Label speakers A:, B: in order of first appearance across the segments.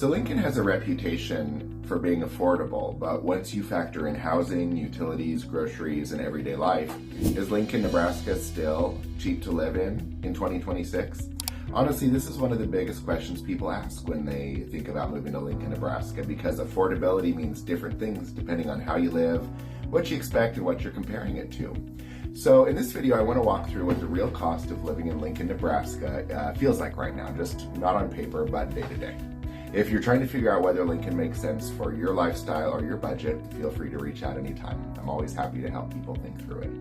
A: So Lincoln has a reputation for being affordable, but once you factor in housing, utilities, groceries, and everyday life, is Lincoln, Nebraska still cheap to live in 2026? Honestly, this is one of the biggest questions people ask when they think about moving to Lincoln, Nebraska, because affordability means different things depending on how you live, what you expect, and what you're comparing it to. So in this video, I want to walk through what the real cost of living in Lincoln, Nebraska feels like right now, just not on paper, but day to day. If you're trying to figure out whether Lincoln makes sense for your lifestyle or your budget, feel free to reach out anytime. I'm always happy to help people think through it.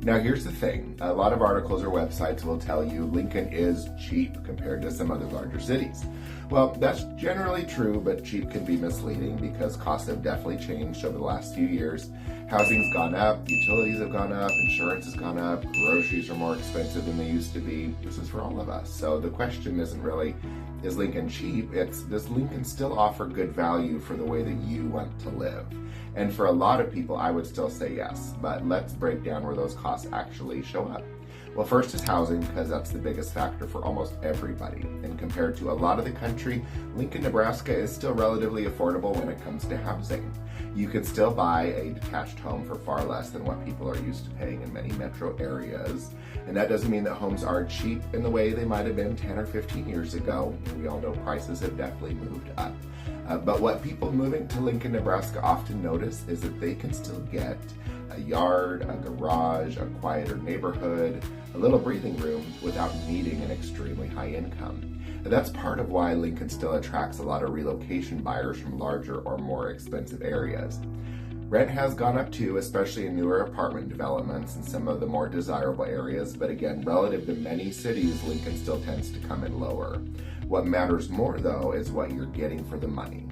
A: Now, here's the thing. A lot of articles or websites will tell you Lincoln is cheap compared to some other larger cities. Well, that's generally true, but cheap can be misleading because costs have definitely changed over the last few years. Housing's gone up, utilities have gone up, insurance has gone up, groceries are more expensive than they used to be. This is for all of us. So the question isn't really, is Lincoln cheap? It's, does Lincoln still offer good value for the way that you want to live? And for a lot of people, I would still say yes, but let's break down where those costs actually show up. Well, first is housing, because that's the biggest factor for almost everybody. And compared to a lot of the country, Lincoln, Nebraska is still relatively affordable when it comes to housing. You can still buy a detached home for far less than what people are used to paying in many metro areas. And that doesn't mean that homes are cheap in the way they might have been 10 or 15 years ago. We all know prices have definitely moved up. But what people moving to Lincoln, Nebraska often notice is that they can still get a yard, a garage, a quieter neighborhood, a little breathing room without needing an extremely high income. And that's part of why Lincoln still attracts a lot of relocation buyers from larger or more expensive areas. Rent has gone up too, especially in newer apartment developments and some of the more desirable areas, but again, relative to many cities, Lincoln still tends to come in lower. What matters more, though, is what you're getting for the money.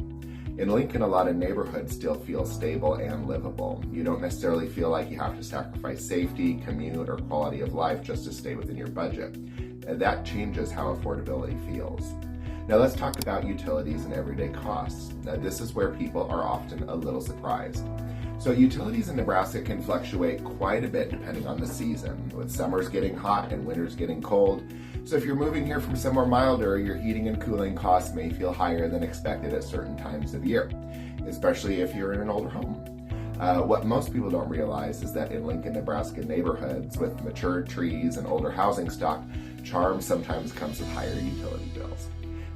A: In Lincoln, a lot of neighborhoods still feel stable and livable. You don't necessarily feel like you have to sacrifice safety, commute, or quality of life just to stay within your budget. And that changes how affordability feels. Now let's talk about utilities and everyday costs. Now this is where people are often a little surprised. So utilities in Nebraska can fluctuate quite a bit depending on the season, with summers getting hot and winters getting cold. So if you're moving here from somewhere milder, your heating and cooling costs may feel higher than expected at certain times of year, especially if you're in an older home. What most people don't realize is that in Lincoln, Nebraska neighborhoods with mature trees and older housing stock, charm sometimes comes with higher utility bills.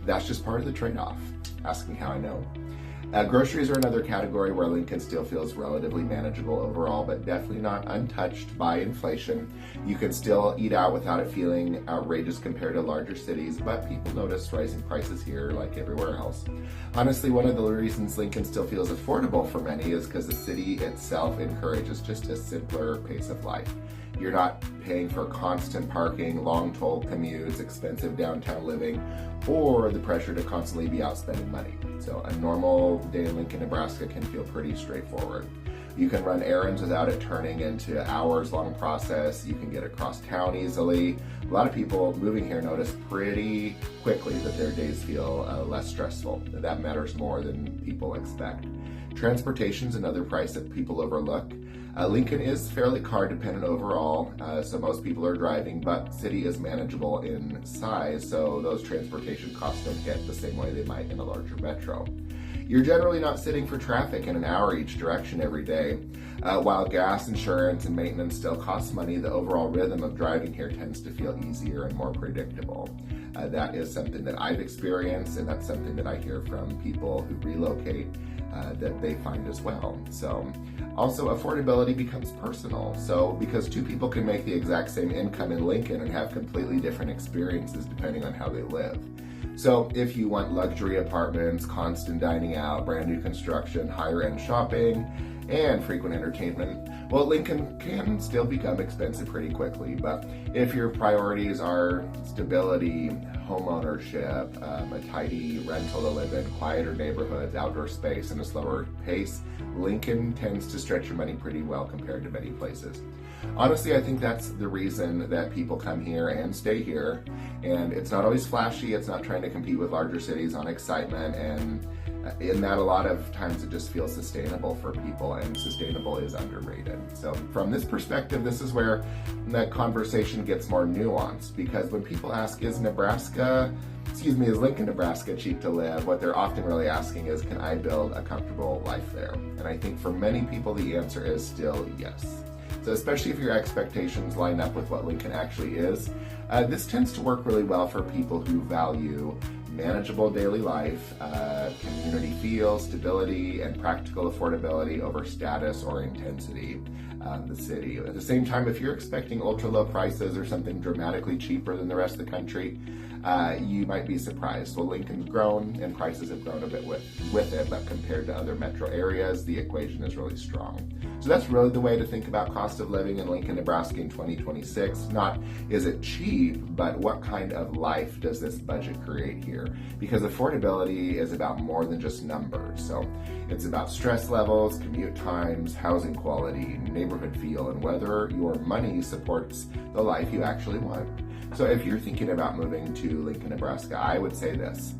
A: That's just part of the trade-off. Ask me how I know. Groceries are another category where Lincoln still feels relatively manageable overall, but definitely not untouched by inflation. You can still eat out without it feeling outrageous compared to larger cities, but people notice rising prices here like everywhere else. Honestly, one of the reasons Lincoln still feels affordable for many is because the city itself encourages just a simpler pace of life. You're not paying for constant parking, long toll commutes, expensive downtown living, or the pressure to constantly be out spending money. So a normal day in Lincoln, Nebraska can feel pretty straightforward. You can run errands without it turning into hours-long process. You can get across town easily. A lot of people moving here notice pretty quickly that their days feel less stressful. That matters more than people expect. Transportation's another price that people overlook. Lincoln is fairly car dependent overall, so most people are driving, but city is manageable in size, so those transportation costs don't hit the same way they might in a larger metro. You're generally not sitting for traffic in an hour each direction every day. While gas, insurance, and maintenance still cost money, the overall rhythm of driving here tends to feel easier and more predictable. That is something that I've experienced, and that's something that I hear from people who relocate that they find as well. So also affordability becomes personal. So because two people can make the exact same income in Lincoln and have completely different experiences depending on how they live. So if you want luxury apartments, constant dining out, brand new construction, higher end shopping, and frequent entertainment, well, Lincoln can still become expensive pretty quickly. But if your priorities are stability, home ownership, a tidy rental to live in, quieter neighborhoods, outdoor space, and a slower pace, Lincoln tends to stretch your money pretty well compared to many places. Honestly, I think that's the reason that people come here and stay here. And it's not always flashy. It's not trying to compete with larger cities on excitement. And In that a lot of times it just feels sustainable for people, and sustainable is underrated. So from this perspective, this is where that conversation gets more nuanced, because when people ask, is Lincoln, Nebraska cheap to live? What they're often really asking is, can I build a comfortable life there? And I think for many people, the answer is still yes. So especially if your expectations line up with what Lincoln actually is, this tends to work really well for people who value manageable daily life, community feel, stability, and practical affordability over status or intensity of the city. At the same time, if you're expecting ultra low prices or something dramatically cheaper than the rest of the country, you might be surprised. Well, Lincoln's grown and prices have grown a bit with it, but compared to other metro areas, the equation is really strong. So that's really the way to think about cost of living in Lincoln, Nebraska in 2026. Not is it cheap, but what kind of life does this budget create here? Because affordability is about more than just numbers. So it's about stress levels, commute times, housing quality, neighborhood feel, and whether your money supports the life you actually want. So if you're thinking about moving to Lincoln, Nebraska, I would say this.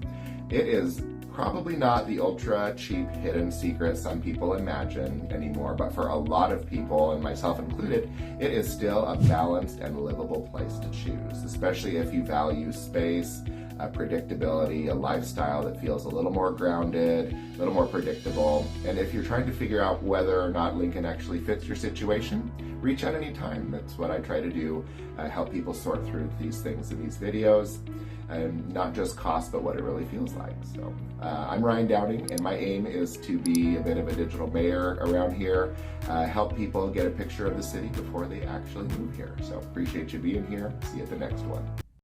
A: It is probably not the ultra cheap hidden secret some people imagine anymore, but for a lot of people, and myself included, it is still a balanced and livable place to choose, especially if you value space, predictability, a lifestyle that feels a little more grounded, a little more predictable. And if you're trying to figure out whether or not Lincoln actually fits your situation, reach out anytime. That's what I try to do, help people sort through these things in these videos, and not just cost, but what it really feels like. So I'm Ryan Downing, and my aim is to be a bit of a digital mayor around here, help people get a picture of the city before they actually move here. So appreciate you being here. See you at the next one.